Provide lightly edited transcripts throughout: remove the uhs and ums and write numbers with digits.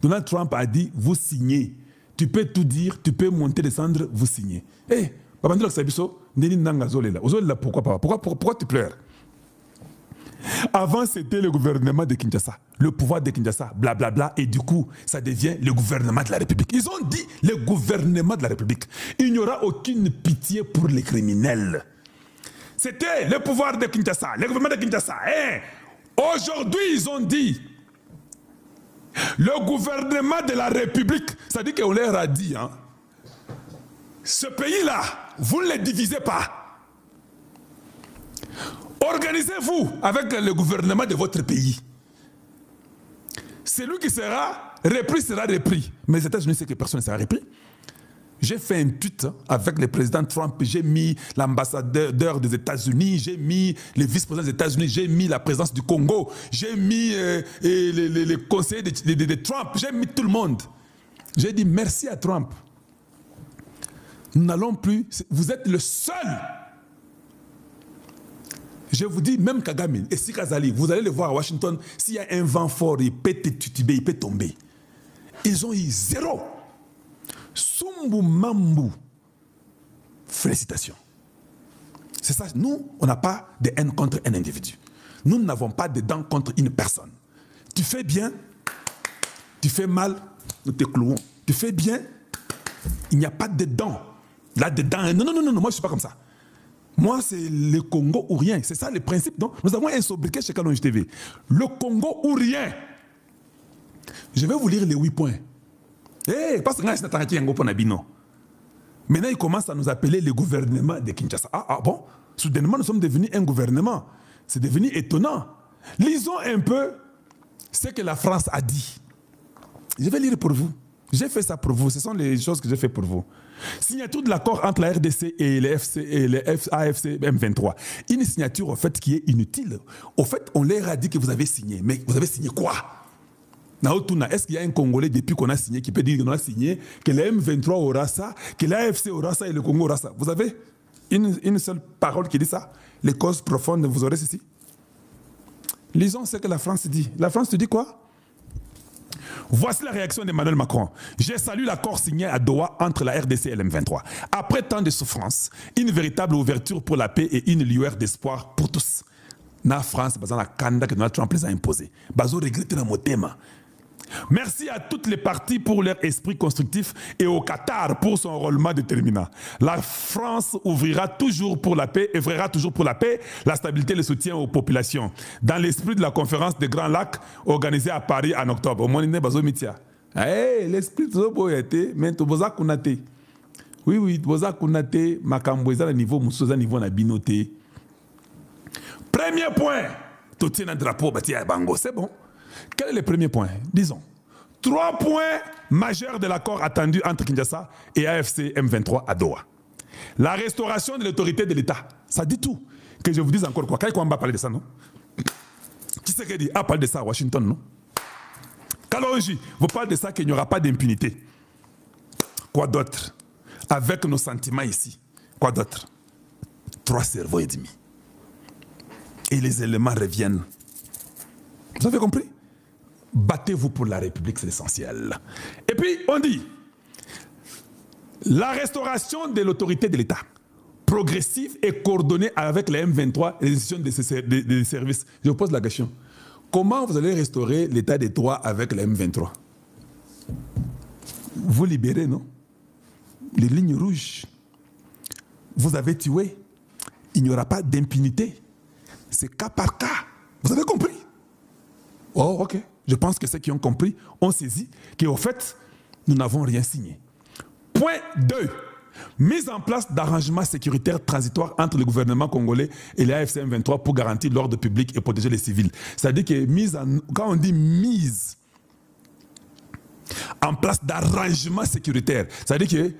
Donald Trump a dit, vous signez. Tu peux tout dire, tu peux monter, descendre, vous signez. Eh, Babandilo Sabiso, Neni Nanga Zolela. Pourquoi, papa? Pourquoi tu pleures? Avant, c'était le gouvernement de Kinshasa, le pouvoir de Kinshasa, blablabla, et du coup, ça devient le gouvernement de la République. Ils ont dit le gouvernement de la République. Il n'y aura aucune pitié pour les criminels. C'était le pouvoir de Kinshasa, le gouvernement de Kinshasa. Hein? Aujourd'hui, ils ont dit le gouvernement de la République. Ça dit qu'on leur a dit, hein, ce pays-là, vous ne le divisez pas. Organisez-vous avec le gouvernement de votre pays. Celui qui sera repris. Mais les États-Unis, c'est que personne ne sera repris. J'ai fait un tweet avec le président Trump, j'ai mis l'ambassadeur des États-Unis, j'ai mis le vice-président des États-Unis, j'ai mis la présidence du Congo, j'ai mis les conseillers de Trump, j'ai mis tout le monde. J'ai dit merci à Trump. Nous n'allons plus, vous êtes le seul. Je vous dis, même Kagame et Sikazali, vous allez le voir à Washington, s'il y a un vent fort, il peut tituber, il peut tomber. Ils ont eu 0. Sumbu Mambu. Félicitations. C'est ça, nous, on n'a pas de haine contre un individu. Nous n'avons pas de dents contre une personne. Tu fais bien, tu fais mal, nous te clouons. Tu fais bien, il n'y a pas de dents. Là-dedans, non, moi je ne suis pas comme ça. Moi, c'est le Congo ou rien. C'est ça le principe. Donc, nous avons un sobriquet chez Kalonji TV. Le Congo ou rien. Je vais vous lire les 8 points. Eh, parce que maintenant, ils commencent à nous appeler le gouvernement de Kinshasa. Ah bon? Soudainement, nous sommes devenus un gouvernement. C'est devenu étonnant. Lisons un peu ce que la France a dit. Je vais lire pour vous. J'ai fait ça pour vous. Ce sont les choses que j'ai fait pour vous. Signature de l'accord entre la RDC et les AFC M23. Une signature, au fait, qui est inutile. Au fait, on leur a dit que vous avez signé. Mais vous avez signé quoi? Est-ce qu'il y a un Congolais depuis qu'on a signé qui peut dire qu'on a signé, que le M23 aura ça, que l'AFC aura ça et le Congo aura ça? Vous avez une seule parole qui dit ça? Les causes profondes, vous aurez ceci. Lisons ce que la France dit. La France te dit quoi? Voici la réaction d'Emmanuel Macron. J'ai salué l'accord signé à Doha entre la RDC et l'M23. Après tant de souffrances, une véritable ouverture pour la paix et une lueur d'espoir pour tous. La France, la candidat que Donald Trump les a imposé. Bazo regrette dans mon thème. Merci à toutes les parties pour leur esprit constructif et au Qatar pour son enrôlement déterminant. La France ouvrira toujours pour la paix, œuvrera toujours pour la paix, la stabilité et le soutien aux populations. Dans l'esprit de la conférence des Grands Lacs organisée à Paris en octobre. Au moins, l'esprit de Zoboyate, mais Toboza Kunate. Oui, Toboza Kunate, Makamboueza, niveau Moussoza, niveau Nabinote. Premier point, Totien un drapeau, Batia Bango, c'est bon. Quel est le premier point? Disons. 3 points majeurs de l'accord attendu entre Kinshasa et AFC M23 à Doha. La restauration de l'autorité de l'État. Ça dit tout. Que je vous dise encore quoi? Quand on va parler de ça, non? Qui c'est qui dit? Ah, parle de ça à Washington, non? Kalonji, vous parlez de ça qu'il n'y aura pas d'impunité. Quoi d'autre? Avec nos sentiments ici. Quoi d'autre? 3 cerveaux et demi. Et les éléments reviennent. Vous avez compris? Battez-vous pour la République, c'est essentiel. Et puis, on dit, la restauration de l'autorité de l'État, progressive et coordonnée avec les M23 et les institutions des services. Je vous pose la question. Comment vous allez restaurer l'État des droits avec les M23? Vous libérez, non? Les lignes rouges. Vous avez tué. Il n'y aura pas d'impunité. C'est cas par cas. Vous avez compris? Oh, ok. Je pense que ceux qui ont compris ont saisi qu'au fait, nous n'avons rien signé. Point 2. Mise en place d'arrangements sécuritaires transitoires entre le gouvernement congolais et les AFC M23 pour garantir l'ordre public et protéger les civils. C'est-à-dire que quand on dit mise en place d'arrangements sécuritaires, c'est-à-dire que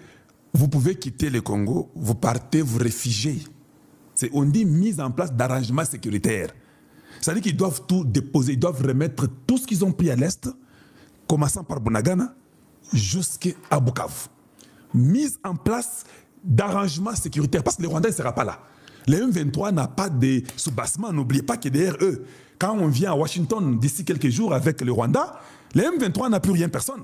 vous pouvez quitter le Congo, vous partez, vous réfugiez. On dit mise en place d'arrangements sécuritaires. C'est-à-dire qu'ils doivent tout déposer, ils doivent remettre tout ce qu'ils ont pris à l'Est, commençant par Bunagana, jusqu'à Bukavu. Mise en place d'arrangements sécuritaires, parce que les Rwandais ne seront pas là. Les M23 n'a pas de soubassement, n'oubliez pas que derrière eux, quand on vient à Washington d'ici quelques jours avec le Rwanda, Les M23 n'a plus rien, personne.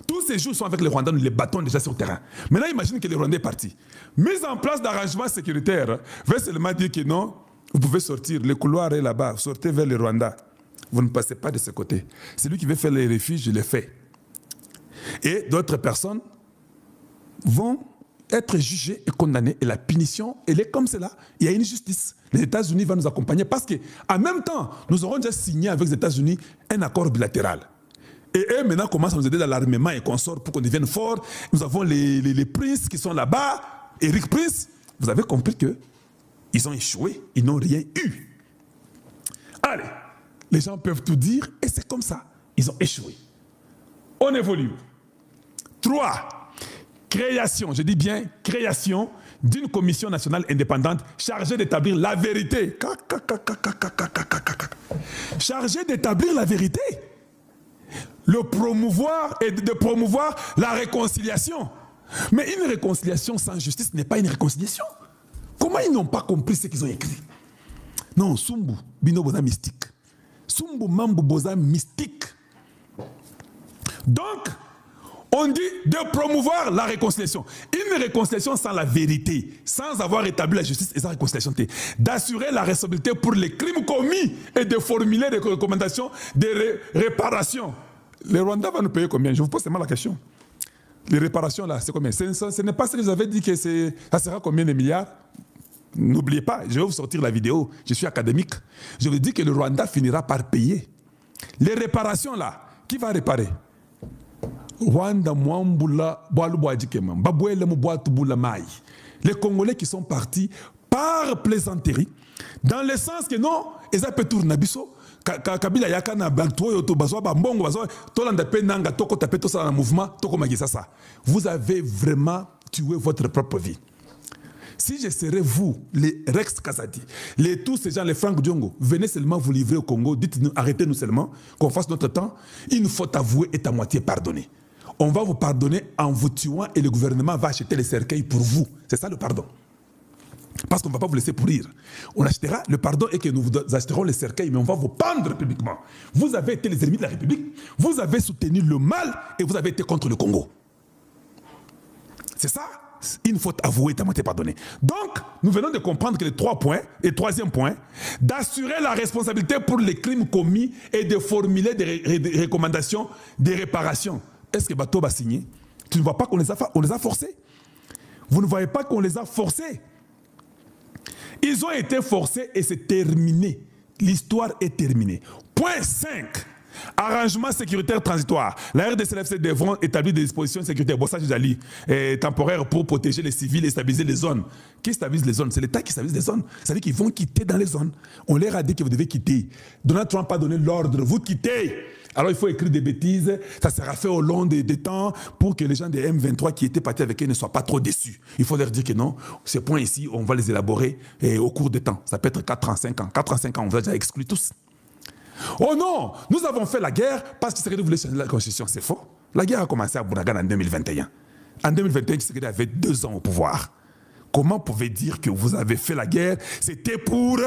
Tous ces jours sont avec les Rwandais, nous les battons déjà sur le terrain. Maintenant, imagine que les Rwandais est parti. Mise en place d'arrangements sécuritaires, veut seulement dire que non, vous pouvez sortir, le couloir est là-bas, sortez vers le Rwanda. Vous ne passez pas de ce côté. Celui qui veut faire les refuges, je le fais. Et d'autres personnes vont être jugées et condamnées. Et la punition, elle est comme cela. Il y a une justice. Les États-Unis vont nous accompagner parce qu'en même temps, nous aurons déjà signé avec les États-Unis un accord bilatéral. Et eux, maintenant, commencent à nous aider dans l'armement et consorts pour qu'on devienne fort. Nous avons les princes qui sont là-bas. Eric Prince, vous avez compris qu'ils ont échoué. Ils n'ont rien eu. Allez, les gens peuvent tout dire et c'est comme ça. Ils ont échoué. On évolue. 3. Création, je dis bien création d'une commission nationale indépendante chargée d'établir la vérité. Chargée d'établir la vérité. Le promouvoir et de promouvoir la réconciliation. Mais une réconciliation sans justice n'est pas une réconciliation. Comment ils n'ont pas compris ce qu'ils ont écrit? Non, Sumbu, Bino Boza mystique. Sumbu Mambu Boza mystique. Donc, on dit de promouvoir la réconciliation. Une réconciliation sans la vérité, sans avoir établi la justice et sans réconciliation, d'assurer la responsabilité pour les crimes commis et de formuler des recommandations de réparation. Les Rwandais vont nous payer combien? Je vous pose seulement la question. Les réparations là, c'est combien? Ce n'est pas ce que vous avez dit que ça sera combien de milliards? N'oubliez pas, je vais vous sortir la vidéo, je suis académique. Je vous dis que le Rwanda finira par payer. Les réparations là, qui va réparer? Les Congolais qui sont partis par plaisanterie, dans le sens que non, ils ont pu tourner Nabiso, Kabila Yakana Bantoyo, Tobazo, Bambongo, Bazo, Tolanda Penanga, Toko Tapeto, ça dans le mouvement, Toko Magisa. Vous avez vraiment tué votre propre vie. Si je serais vous, les Rex Kazadi, tous ces gens, les Franck Diongo, venez seulement vous livrer au Congo, dites-nous, arrêtez-nous seulement, qu'on fasse notre temps, une faute avouée est à moitié pardonnée. On va vous pardonner en vous tuant et le gouvernement va acheter les cercueils pour vous. C'est ça le pardon. Parce qu'on ne va pas vous laisser pourrir. On achètera le pardon et que nous vous achèterons les cercueils, mais on va vous pendre publiquement. Vous avez été les ennemis de la République, vous avez soutenu le mal et vous avez été contre le Congo. C'est ça, une faute avouée est à moitié pardonnée. Donc, nous venons de comprendre que les 3 points, et troisième point, d'assurer la responsabilité pour les crimes commis et de formuler des recommandations de réparation. Est-ce que Bato va signer? Tu ne vois pas qu'on les a forcés? Vous ne voyez pas qu'on les a forcés? Ils ont été forcés et c'est terminé. L'histoire est terminée. Point 5. Arrangement sécuritaire transitoire. La RDC-LFC devront établir des dispositions sécuritaires temporaires pour protéger les civils et stabiliser les zones. Qui stabilise les zones? C'est l'État qui stabilise les zones. C'est-à-dire qu'ils vont quitter dans les zones. On leur a dit que vous devez quitter. Donald Trump a donné l'ordre, vous quittez. Alors il faut écrire des bêtises, ça sera fait au long des temps pour que les gens des M23 qui étaient partis avec eux ne soient pas trop déçus. Il faut leur dire que non, ces points ici, on va les élaborer au cours des temps. Ça peut être 4 ans, 5 ans. 4 ans, 5 ans, on va déjà exclure tous. Oh non, nous avons fait la guerre parce que Tshisekedi voulait changer la constitution. C'est faux. La guerre a commencé à Bunagana en 2021. En 2021, Tshisekedi avait 2 ans au pouvoir. Comment pouvez-vous dire que vous avez fait la guerre? C'était pour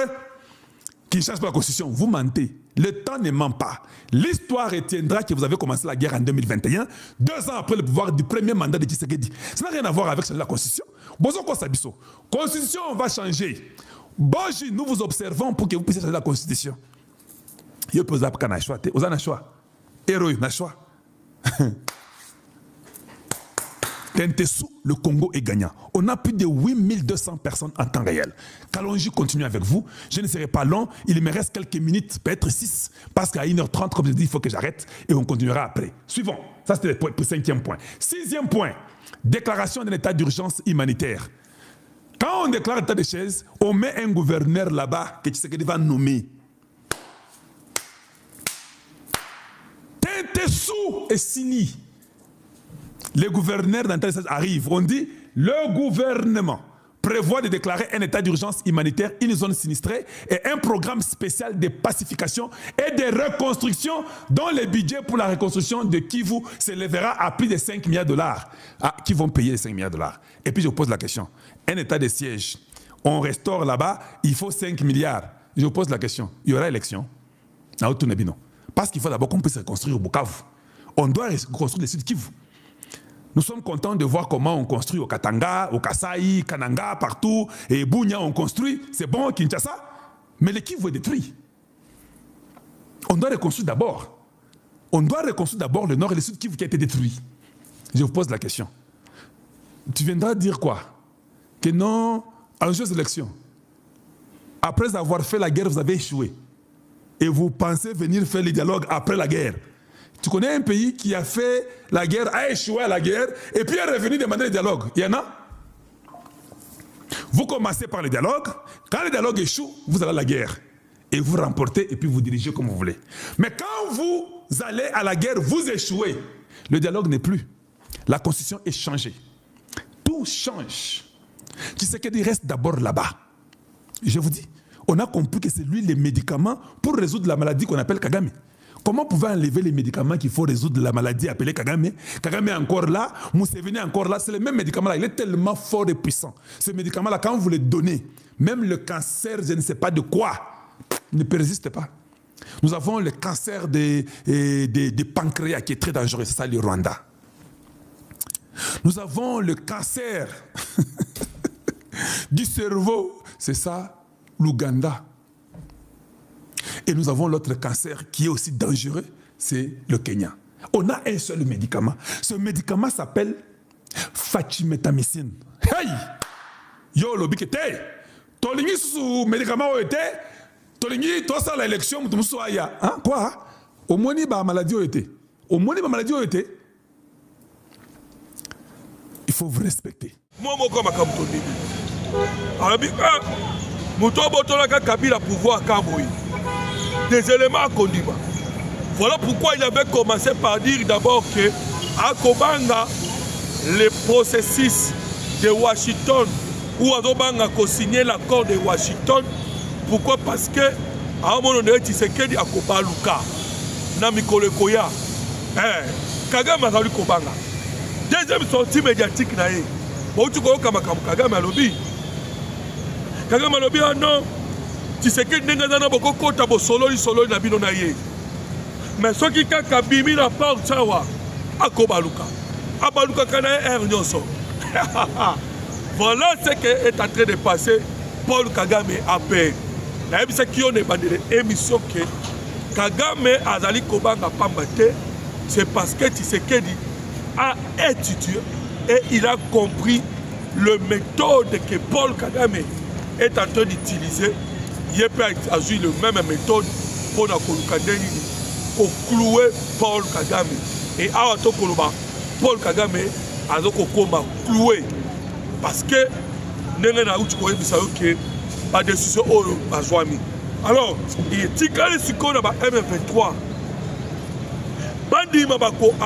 qu'il change la constitution. Vous mentez. Le temps ne ment pas. L'histoire retiendra que vous avez commencé la guerre en 2021, 2 ans après le pouvoir du premier mandat de Tshisekedi. Ça n'a rien à voir avec changer la constitution. Bozoko Sabiso. Constitution, on va changer. Bonjour, nous vous observons pour que vous puissiez changer la constitution. Yo peux apprendre na choix, vous avez un choix. Héros, na choix. Le Congo est gagnant. On a plus de 8200 personnes en temps réel. Kalonji continue avec vous. Je ne serai pas long. Il me reste quelques minutes, peut-être 6. Parce qu'à 1h30, comme je dis, il faut que j'arrête. Et on continuera après. Suivant. Ça, c'était le 5e point. 6e point. Déclaration d'un état d'urgence humanitaire. Quand on déclare l'état de chaise, on met un gouverneur là-bas que Tshisekedi va nommer. Tentessou et Sili. Les gouverneurs d'un état de chaise arrivent. On dit, le gouvernement prévoit de déclarer un état d'urgence humanitaire, une zone sinistrée et un programme spécial de pacification et de reconstruction dont le budget pour la reconstruction de Kivu s'élèvera à plus de 5 milliards de dollars. Ah, qui vont payer les 5 milliards de dollars? Et puis je vous pose la question. Un état de siège, on restaure là-bas, il faut 5 milliards. Je vous pose la question. Il y aura élection? Parce qu'il faut d'abord qu'on puisse reconstruire au Bukavu. On doit reconstruire le Sud Kivu. Nous sommes contents de voir comment on construit au Katanga, au Kasai, Kananga, partout, et Bunia, on construit. C'est bon, Kinshasa. Mais le Kivu est détruit. On doit reconstruire d'abord. On doit reconstruire d'abord le nord et le sud Kivu qui a été détruit. Je vous pose la question. Tu viendras dire quoi? Que non, en jeu d'élection, après avoir fait la guerre, vous avez échoué. Et vous pensez venir faire le dialogue après la guerre. Tu connais un pays qui a fait la guerre, a échoué à la guerre, et puis est revenu demander le dialogue. Il y en a? Vous commencez par le dialogue. Quand le dialogue échoue, vous allez à la guerre. Et vous remportez, et puis vous dirigez comme vous voulez. Mais quand vous allez à la guerre, vous échouez. Le dialogue n'est plus. La constitution est changée. Tout change. Tshisekedi reste d'abord là-bas. Je vous dis, on a compris que c'est lui les médicaments pour résoudre la maladie qu'on appelle Kagame. Comment pouvez enlever les médicaments qu'il faut résoudre la maladie appelée Kagame? Kagame est encore là, Museveni est encore là, c'est le même médicament-là. Il est tellement fort et puissant. Ce médicament-là, quand vous le donnez, même le cancer, je ne sais pas de quoi, ne persiste pas. Nous avons le cancer des pancréas qui est très dangereux, c'est ça le Rwanda. Nous avons le cancer du cerveau, c'est ça l'Ouganda. Et nous avons l'autre cancer qui est aussi dangereux, c'est le Kenya. On a un seul médicament. Ce médicament s'appelle fachimetamycine. Hey! Yo, l'obikete! Tolingi sous médicament OET, tolingi, toi ça l'élection, tu m'sou aya. Hein? Quoi? Au moins, il y a maladie OET. Au moins, il y a maladie OET. Il faut vous respecter. Moi, je suis comme Tony. Alors, Kabila pouvoir Kaboui. Des éléments à condiment. Voilà pourquoi il avait commencé par dire d'abord que à Kobanga, le processus de Washington, où Azobanga a signé l'accord de Washington. Pourquoi? Parce que à un moment donné, Tshisekedi a Kobaluka, Namikole Koya, Kagame a salué Kobanga. Deuxième sortie médiatique, Kagame a lobby. Kagame a lobby, ah non. Tshisekedi n'est pas beaucoup kota bo solo na bino na ye. Mais ce qui kaka bimi na porte chawa akobaluka. Abaluka kana er nyonso. Voilà ce qui est en train de passer Paul Kagame a paix. Na yebisa ki on est bandé émission que Kagame azali kobanga pambate, c'est parce que Tshisekedi a étudié et il a compris le méthode que Paul Kagame est en train d'utiliser. Il peut agir le même méthode pour clouer Paul Kagame. Et à Paul Kagame a cloué. Parce que la décision a joué. Alors, il est dit que ce qu'on a M23, Bandi m'a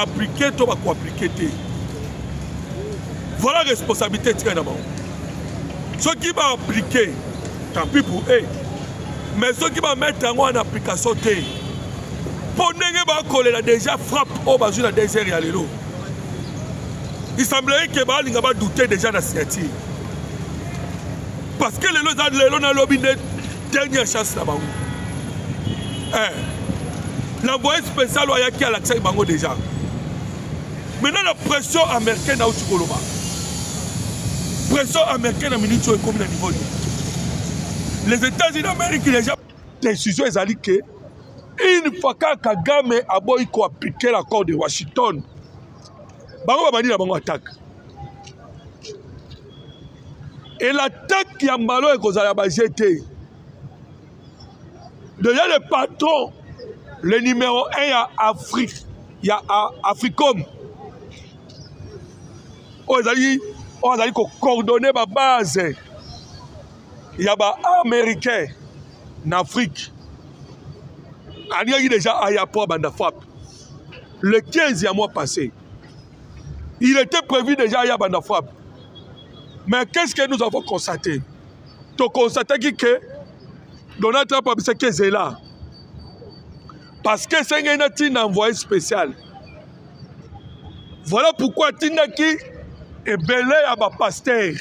appliqué, tout va appliquer. Voilà la responsabilité de ceux qui vont appliquer, tant pis pour eux. Mais ceux qui vont mettre en application, pour ne pas déjà frappe au bas de la désert et à l'élo. Il semblerait que Baal n'a pas douté déjà de la signature. Parce que les gens ont lobby de dernière chance là-bas. L'envoyé spécial qui a l'accès à déjà. Maintenant, la pression américaine à Uchikoloba. Pression américaine à Minitio et comme le niveau. Les États-Unis d'Amérique, les gens, décision est allée que une fois que Kagame a appliqué l'accord de Washington, Bango va dire la attaque. Et l'attaque qui a malo et qu'on a jeté. Déjà le patron, le numéro 1 à Afrique, il y a Africom. On a coordonné ma base. Il y a des Américains en Afrique. Il y a déjà un aéroport Bandafap. Le 15 mois passé, il était prévu déjà à Bandafap. Mais qu'est-ce que nous avons constaté? Nous avons constaté que Donald Trump a dit que c'est là. Parce que c'est un envoyé spécial. Voilà pourquoi Tindaki est belé à ma pasteur.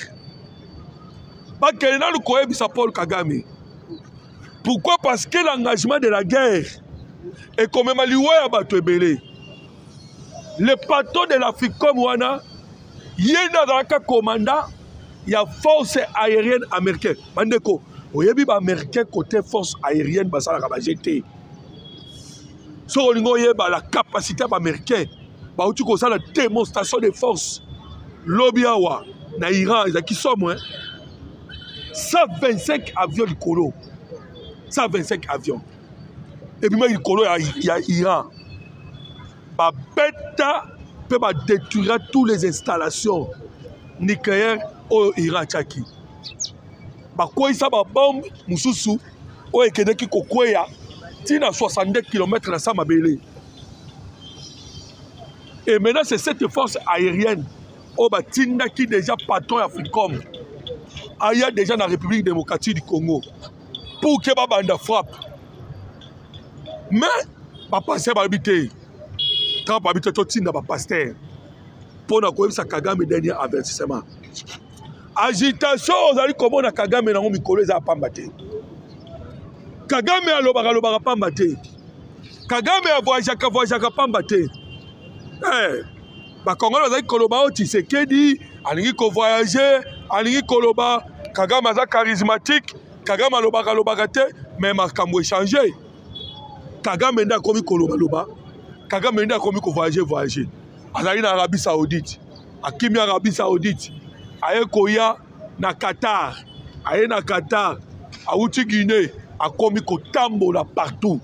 Parce que nous connaissons Paul Kagame. Pourquoi? Parce que l'engagement de la guerre et comme même liwa bato ebele. Le patron de l'Afrique comme wana yena dans commandant il y a force aérienne américaine. Bandeko, oyebi ba américain côté force aérienne basala ka ba jeté. So olingo yeba la capacité ba américain ba uti ko sala démonstration de force. Lobiawa na Iran ils sont moins 125 avions likolo. 125 avions. Et puis il likolo il y a Iran. Ba beta peut ba détruire toutes les installations nucléaires au Iran tchaki. Ba quoi ça ba bombe mususu o ekede ki kokweya tina 62 km na sa mabele. Et maintenant c'est cette force aérienne au batinda qui déjà patron Africom. Aya déjà dans la République démocratique du Congo pour que ba banda frappe. Mais ba passer ba habiter. Quand ba habiter to tinda ba pasteur. Pour na ko sa Kagame dernier avertissement. Agitation ozali komona Kagame na mikolo za pamba te. Kagame alobaka pamba te. Kagame voyagaka pamba te. Eh, ba Congolais ozali koloba o Tshisekedi, alingi ko voyager, alingi koloba Kagame aza charismatique, Kagame alobaka te, mais makambo échanger. Kagame nda komi koloba. Kagame nda komi ko voyager. Azali na Arabie Saoudite. Akimi Arabie Saoudite. Aye koya na Qatar. Aye na Qatar. Aouti Guinée. A komi ko tambola partout.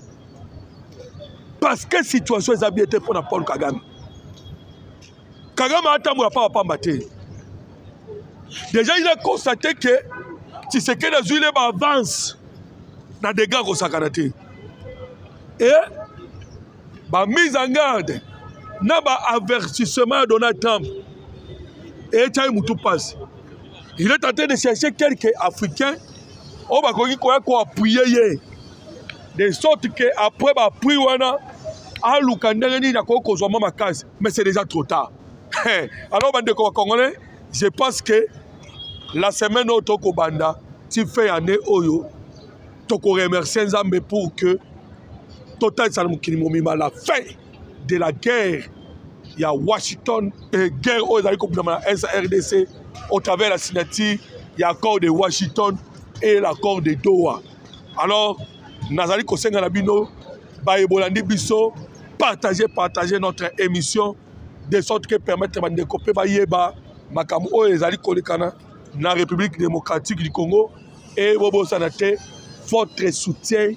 Parce que situation est habitée pour Paul Kagame. Kagame a tambola pas pambate. Déjà il a constaté que Tshisekedi a joué avance dans des gars au Sakanate. Et ba mise en garde na ba avertissement Donald Trump. Et Moutou passe. Il est en train de chercher quelques Africains on va appuyer de sorte que après appui wana a lukandeni na ko kozoma makasi mais c'est déjà trop tard. Alors bande ko Congolais, je pense que la semaine au toko banda tu fais année oyo toko remercier Nzambe pour que total salamukini momima la fin de la guerre. Il y a Washington, guerre aux RDC, au travers de la signature, il y a l'accord de Washington et l'accord de Doha. Alors, Nazali Kosenga Nabino, Bayebolandi Bisso, partagez notre émission de sorte que permettre de découper Bayeba, Makamu Ezali Kolekana, dans la République démocratique du Congo et Bobo Sanate, votre soutien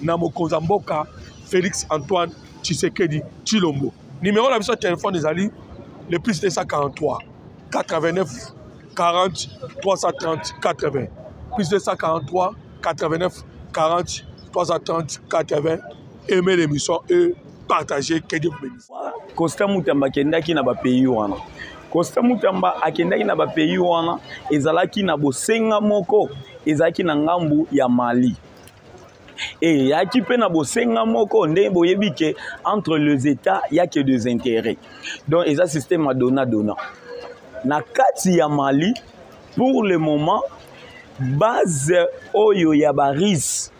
dans Mokozamboka, Félix Antoine Tshisekedi Tshilombo. Numéro de la téléphone des alliés, le plus 243 89 40 330 80. Plus 243 89 40 330 80. Aimez l'émission et partagez. Que Dieu vous bénisse. Constant Moutamba kendaki na ba pays wana. Constant Moutamba akendaki na ba pays wana ezalaki na bosenga moko ezalaki na ngambu ya Mali. Et yaki pe na bosenga moko nde boyebi ke entre les États il y a que des intérêts. Donc eza système a dona. Na kati ya Mali pour le moment base oyo ya baris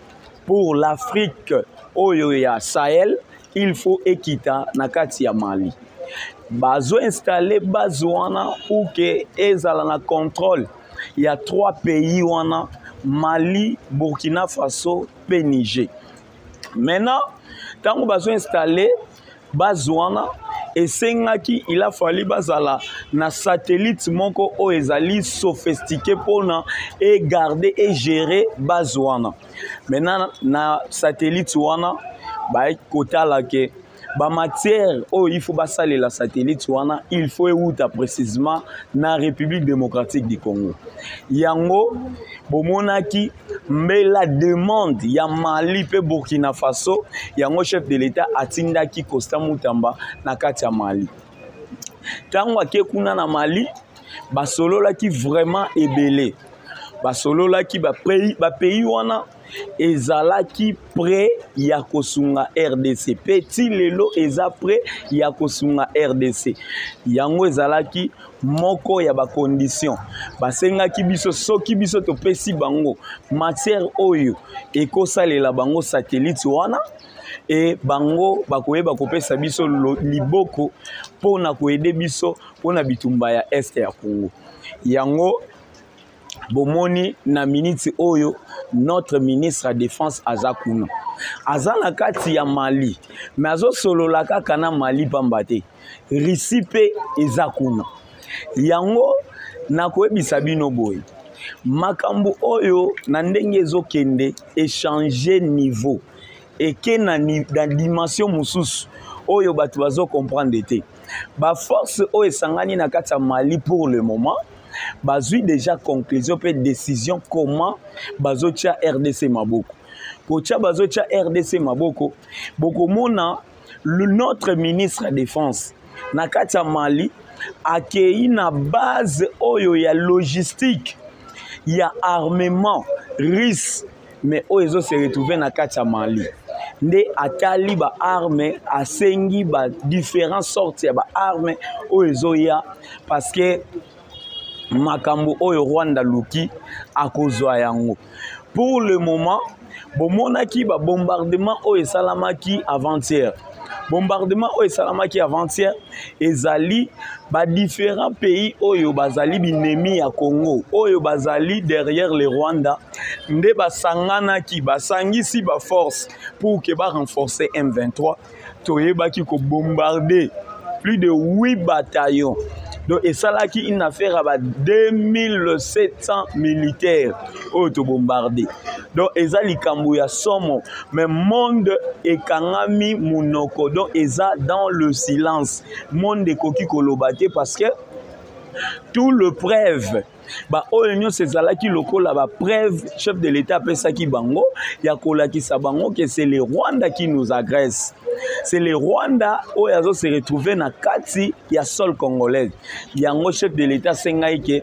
pour l'Afrique oyo ya Sahel il faut ekita na kati ya Mali. Bazo installer base wana pour que ezala na contrôle. Il y a 3 pays wana Mali, Burkina Faso, et Niger. Maintenant, tant qu'on va installer Bazouana et Sengaki, il a fallu bazala na satellite monko o ezali sophistiqué pour et garder et gérer Bazouana. Maintenant na satellite wana ba kota la ke ba matière oh il faut basaler la satellite wana il faut outa précisément na République démocratique du Congo. Yango bomonaki mais la demande ya Mali pe Burkina Faso yango chef de l'État atindaki Constant Moutamba na kati ya Mali. Tango akekuna na Mali basolola ki vraiment ebelé. Basolola ki ba pays wana ezalaki prêt ya kosunga RDC. Petit lelo eza prêt ya kosunga RDC. Yango ezalaki moko ya ba condition. Basengaki biso soki biso topesi bango matière oyo ekosalela bango satellite wana et bango bakoyeba kopesa biso liboko pona koyede biso pona bitumba ya este ya Congo. Yango bomoni na minute oyo notre ministre de défense aza kuna. Aza na kati ya Mali, mais azo solola kaka na Mali pamba te. Risipe eza kuna. Yango na koyebisa bino boy. Makambo oyo na ndenge ezokende échanger niveau eke na dimension mususu oyo bato bazo comprendre te. Ba force oyo esangani na kati ya Mali pour le moment bazui déjà conclusion pe décision comment bazotia RDC maboko. Kocha bazotia RDC maboko bokomona notre ministre de défense na kati ya Mali akei na base oyo ya logistique ya armement russe mais oyo se retrouver na kati ya Mali. Nde atali ba arme asengi ba différentes sortes ya ba arme oyo ya parce que makambo oyo Rwanda luki akozwa yango. Pour le moment bomonaki ba bombardement oyo salamaki avant-hier. Bombardement oyo salamaki avant-hier ezali ba différents pays oyo bazali binemi ya Congo oyo bazali derrière le Rwanda nde basangana ki basangisi ba force pour que ba renforcer M23 toyebaki ko bombarder plus de 8 bataillons. Donc, et ça là qui une affaire à 2700 militaires auto-bombardés. Donc, eza likambo ya somo, mais monde et kangami munoko. Donc, eza dans le silence. Monde de koki kolobate parce que tout le preuve. Ba oyo c'est ça qui lokola ba preuve chef de l'État pesa ki bango ya kola ki sabango que c'est le Rwanda qui nous agresse. C'est le Rwanda où ils se retrouvé na kati ya sol congolaise. Yango chef de l'État sengai ke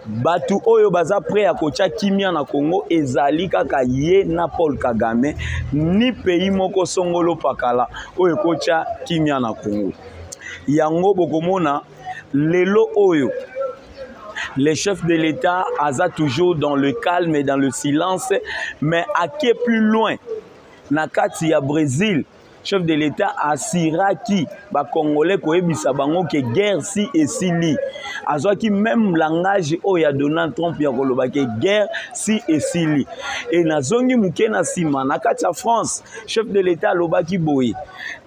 batu oyo baza prêt à kocha kimia na Congo ezali kaka ye na Paul Kagame ni pays moko songolo pakala oyo kocha kimia na Congo. Yango bokomona lelo oyo les chefs de l'État aza toujours dans le calme et dans le silence, mais à qui plus loin na kati ya Brésil chef de l'État assira qui ba Congolais koyebisa bango que guerre si et si li azwa qui même langage o ya Donald Trump ya koloba que guerre si et si li et nazongi muke na sima na kati ya France chef de l'État lobaki boye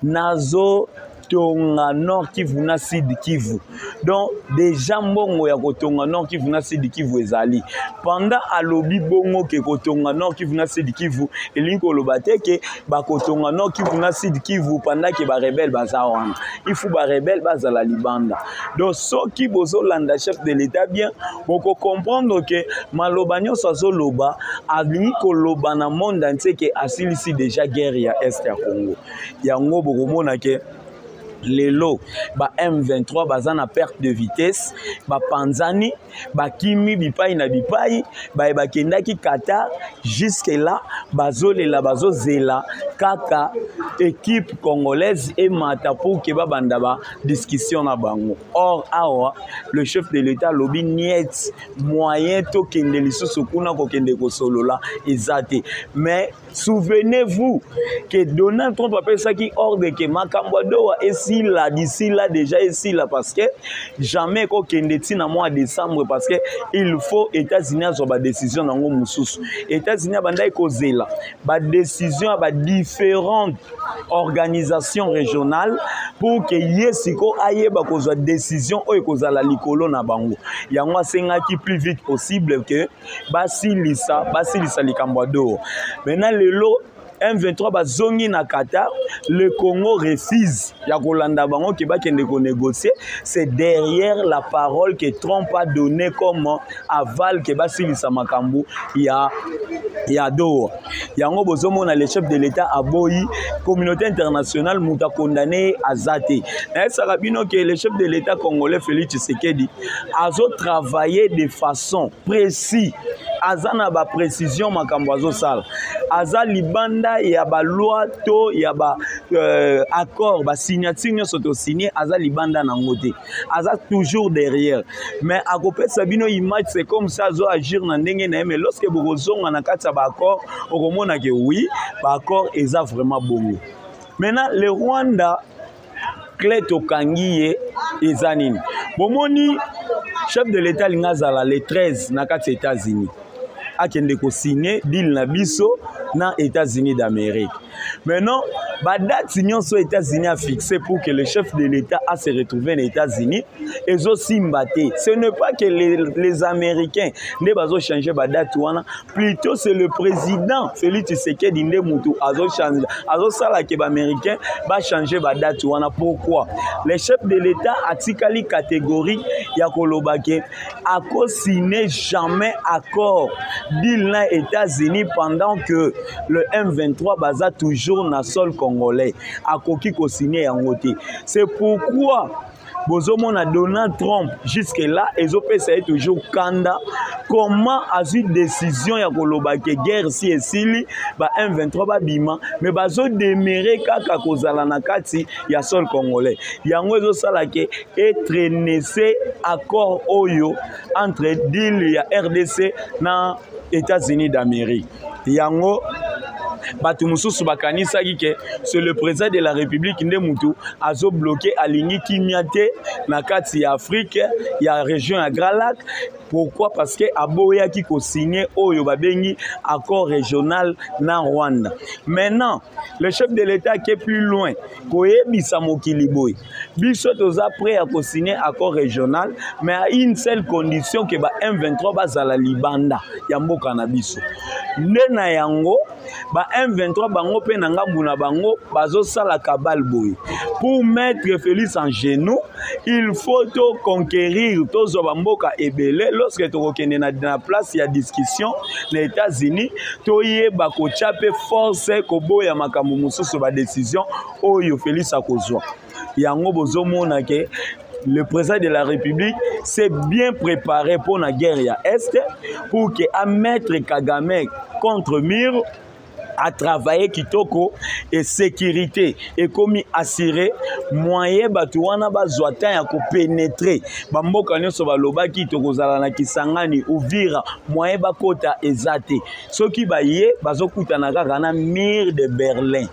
nazo tonga Nord Kivu na Sud Kivu. Donc déjà mbongo ya kotonga Nord Kivu na Sud Kivu ezali. Pendant alobi bongo ke kotonga Nord Kivu na Sud Kivu, elinko lobate ke ba kotonga Nord Kivu na Sud Kivu pendant ke ba rebelle bazawana. Il faut ba rebelle bazala libanda. Donc soki bozo landa chef de l'État bien, boko comprendre que maloba nyonso azoloba alingi koloba na monde entier ke asilisi déjà guerre ya Est ya Congo. Yango boko mona ke lelo ba M23 baza na perte de vitesse ba panzani ba kimi bipai na bipai ba bakendaki Qatar jusque là bazolela bazozela kaka équipe congolaise et mata pour que ba banda ba discussion na bango. Or awa le chef de l'État lobi niet moyen to kende lisusu kuna ko kende ko solola ezate. Mais souvenez-vous que Donald Trump appelle ça qui ordre que makambo do ici là d'ici là déjà ici là parce que jamais ko kende tina mois de décembre parce que il faut États-Unis sur ba décision nango mususu. États-Unis banda ikozela ba décision ba différentes organisations régionales pour que yesiko ayeba kozwa décision oyo kozala likolo na bango. Yango senga ki plus vite possible que basilisa likambo do. Maintenant lelo M23 bazongi na Qatar, le Congo refuse ya kolanda bango ki ba kende ko négocier, c'est derrière la parole que Trump a donné comme aval que basilisa makambo ya do. Yango bozomona le chef de l'État aboyi communauté internationale muta condamné azate. Na sarabino que le chef de l'État congolais Félix Tshisekedi a travaillé de façon précise azana ba précision makambo azosala aza libanda ya ba loi to ya ba accord ba signature nyonso to signé aza libanda nango te aza toujours derrière mais akopesa bino image c'est comme ça azo agir na ndenge na mais lorsque bokozonga na kati ya ba accord okomona que oui ba accord eza vraiment bongo. Maintenant le Rwanda clé tokangi ye eza nini bomoni chef de l'état lingazala le 13 na kati États-Unis akende ko signer deal na biso na États-Unis d'Amérique. Maintenant, la date aux États-Unis a fixé pour que le chef de l'État a se retrouvé aux États-Unis et aussi mbatté. Ce n'est pas que les Américains ne vont changer la date, plutôt c'est le président Félix Tshisekedi Ndemutu a changé. Les Américains va changer la date. Pourquoi? Le chef de l'État a tikali catégorie ya kolobake a signé jamais accord deal na États-Unis pendant que le M23 baza toujours na sol congolais a koki ko signé yango te. C'est pourquoi bozomona Donald Trump jusque là ezopesa toujours kanda comment a eu décision ya kolobake guerre si esili ba M23 ba bima mais bazo demeurer kaka kozala na kati ya sol congolais yango ezosala ke être nessé accord oyo entre deal ya RDC na États-Unis d'Amérique yango batu mususu bakanisaki ke c'est le président de la République Ndemutu azo bloqué aligné kimiate na kati ya Afrique ya région ya Grand Lac. Pourquoi? Parce que aboya ki ko signé oyo babengi accord régional na Rwanda. Maintenant, le chef de l'État qui est plus loin, koyebisa mokili boy. Biso toza prêt à ko signer accord régional mais à une seule condition que ba M23 bazala libanda ya mboka na biso. Ndena yango ba M23 bango pe na ngambu na bango bazo sala kabal boy. Pour mettre Félix en genoux, il faut to conquérir tozo bamboka ebele. Lorsque tu reconnais na place, il y a discussion les États-Unis, tu y es bako chape force kobo ya makambo mususu ba décision oyo Félix akozwa. Yango bozomona ke le président de la République s'est bien préparé pour la guerre à Est pour que à mettre Kagame contre mur à travailler kitoko et sécurité et comme assurer moyen batuwana bazwata ya ko pénétrer bamboka nyonso balobaki tokozala na Kisangani Uvira moyen bakota ezate soki baye bazokutana kaka na mur de Berlin.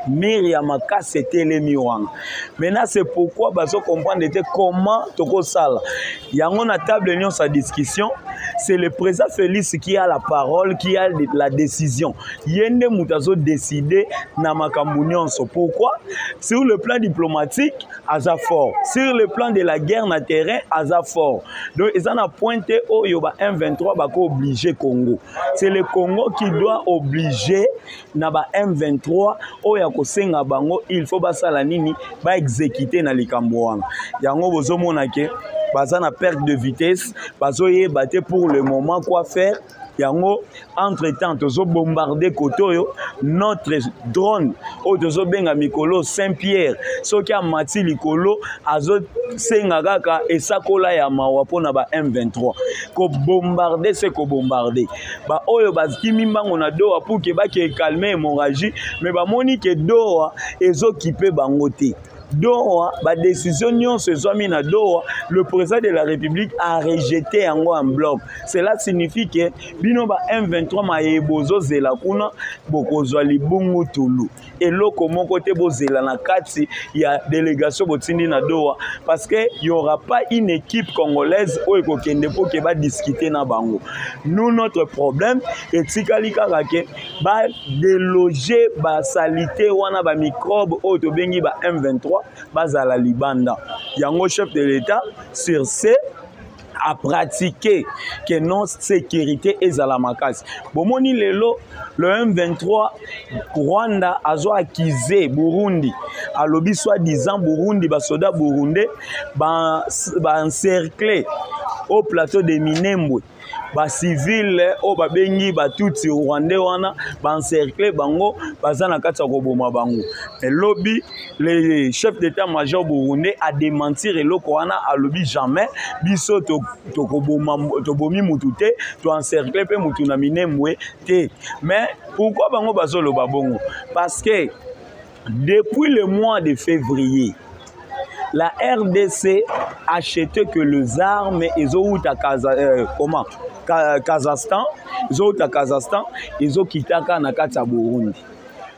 Miriamaka c'était les miwang. Maintenant c'est pourquoi bazo comprendre comment toko sala. Yango na table nyonso sa discussion, c'est le président Félix qui a la parole, qui a la décision. Yende mutazo décider na makambo nyonso. Pourquoi? Sur le plan diplomatique, aza fort. Sur le plan de la guerre na terrain, aza fort. Donc ils en a pointé au yoba M23 bako obligé Congo. C'est le Congo qui doit obliger na ba M23 oya kosenga bango il faut basala nini ba exécuter na likambo wana yango bozomona ke baza na perte de vitesse bazoye baté pour le moment quoi faire yango entre temps tozo bombarder kotoyo notre drone o tozo benga mikolo Saint-Pierre soki amati likolo azo senga kaka esakola ya mawa pona ba M23 ko bombarder c'est ko bombarder ba oyo baziki mbango na doa pour que ba ke calmer hémorragie mais ba moni ke doa ezokipe bango te Doha, la décision na Doha, le président de la République a rejeté en bloc. Cela signifie que bino ba M23 maye bozo zela kuna bokozwa libungu tulu. Et loko mon côté bozela na kati ya délégation botindi na Doha parce que il y aura pas une équipe congolaise au ekokende pour que ba discuter na bango. Nous notre problème est tikali karake ba déloger ba salité wana ba microbe au to bengi ba M23 bazala libanda. Yango chef de l'État sur ce à pratiquer que non sécurité et à la makasi. Bomoni lelo le M23 Rwanda azo accusé Burundi à lobby soi-disant Burundi ba soda burundais ba encerclé au plateau de Minembwe ba civil o ba bengi ba tuti rwandais wana ba encercler bango bazana kati ko boma bango. Mais lobby le chef d'état-major burundais a démentir eloko wana a lobby jamais biso to koboma to bomi mutute to encercler pe mutu na minembwe te. Mais pourquoi bango bazolo babongo? Parce que depuis le mois de février, la RDC achetait que les armes ils ont Kazakhstan, ils ont quitté Nakata Burundi.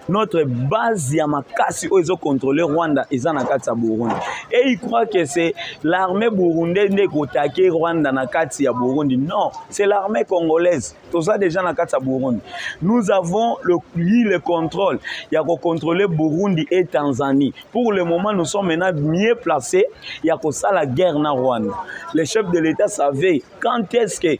Notre base Yamakasi, ils ont contrôlé Rwanda, ils ont Nakata Burundi. Et ils croient que c'est l'armée burundaise qui a attaqué Rwanda Nakati Burundi. Non, c'est l'armée congolaise. Tout ça déjà Nakata Burundi. Nous avons le contrôle. Il y a contrôlé Burundi et Tanzanie. Pour le moment, nous sommes maintenant mieux placés. Il y a ça la guerre dans Rwanda. Les chefs de l'État savaient quand est-ce que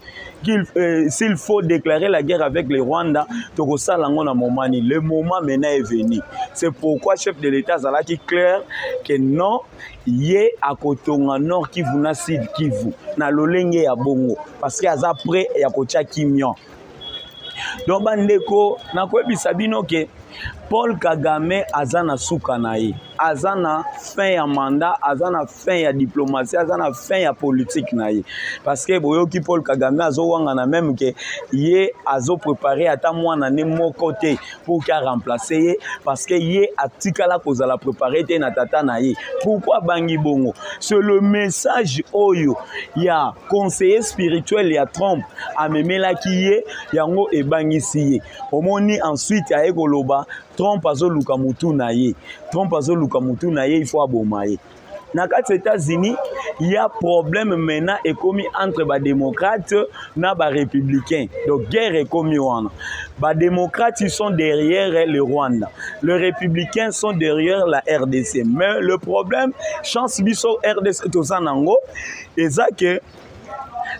s'il faut déclarer la guerre avec le Rwanda, le moment maintenant est venu. C'est pourquoi le chef de l'État a dit clair que non, il y a à Kotonga Nord Kivu na Sud Kivu, na Lolenge ya Bongo, parce qu'il y a après il y a Kocha Kimyon. Donc bandeko na koyebisa bino ke Paul Kagame azana suka na ye, azana fin ya mandat, azana fin ya diplomatie, azana fin ya politique na ye. Parce que boyoki Paul Kagame azo wanga na même que ye azo préparer ata mwana ne moko te pour qu'il remplacer ye, parce que ye atikala kozala préparer te na tata na ye. Pourquoi bangi bongo? C'est le message oyo ya conseiller spirituel ya Trump amemela ki ye yango e bangisi ye. Omoni ensuite ya ekoloba Trump azo luka mutu na ye. Trump azo luka mutu na ye, il faut aboma ye. Dans les États-Unis, il y a problème maintenant et commis entre les démocrates et les républicains. Donc, guerre est commis. Les démocrates ils sont derrière le Rwanda. Les républicains sont derrière la RDC. Mais le problème, chance biso RDC tout ça nango, et ça que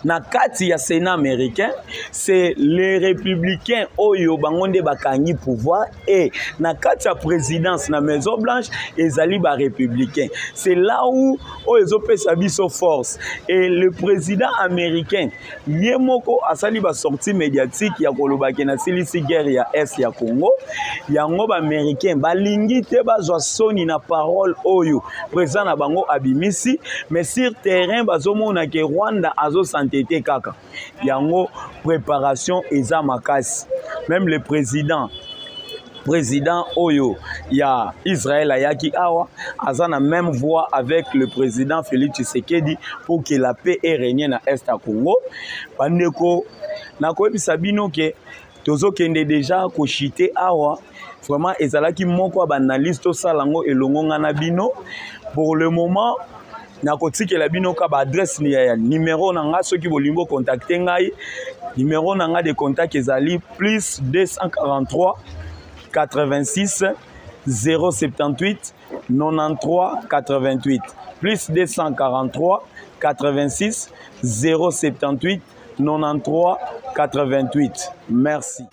na kati ya Sénat américain, c'est les républicains oyo bangonde bakangi pouvoir et na kati ya présidence na Maison Blanche ezali ba républicains. C'est là où oyo pesa biso force et le président américain yemoko asali ba sortie médiatique ya kolobaki na silisi guerre ya Est ya Congo yango ba américain balingi te bazwa soni na parole oyo président na bango abimisi mais sur terrain bazomona ke Rwanda azo santé kaka yango préparation eza makasi. Même le président oyo ya Israël ayaki awa azana même voix avec le président Félix Tshisekedi pour que la paix ait régné na Est à Congo. Bandeko na koyebisa bino ke tozokende déjà kochite awa vraiment ezalaki moko ba analyste salango elongo ngana bino. Pour le moment nakotika la bino ka ba adresse ni ya numéro nanga soki bolingo contacter ngai numéro nanga de contact ezali plus 243 86 078 93 88 plus 243 86 078 93 88. Merci.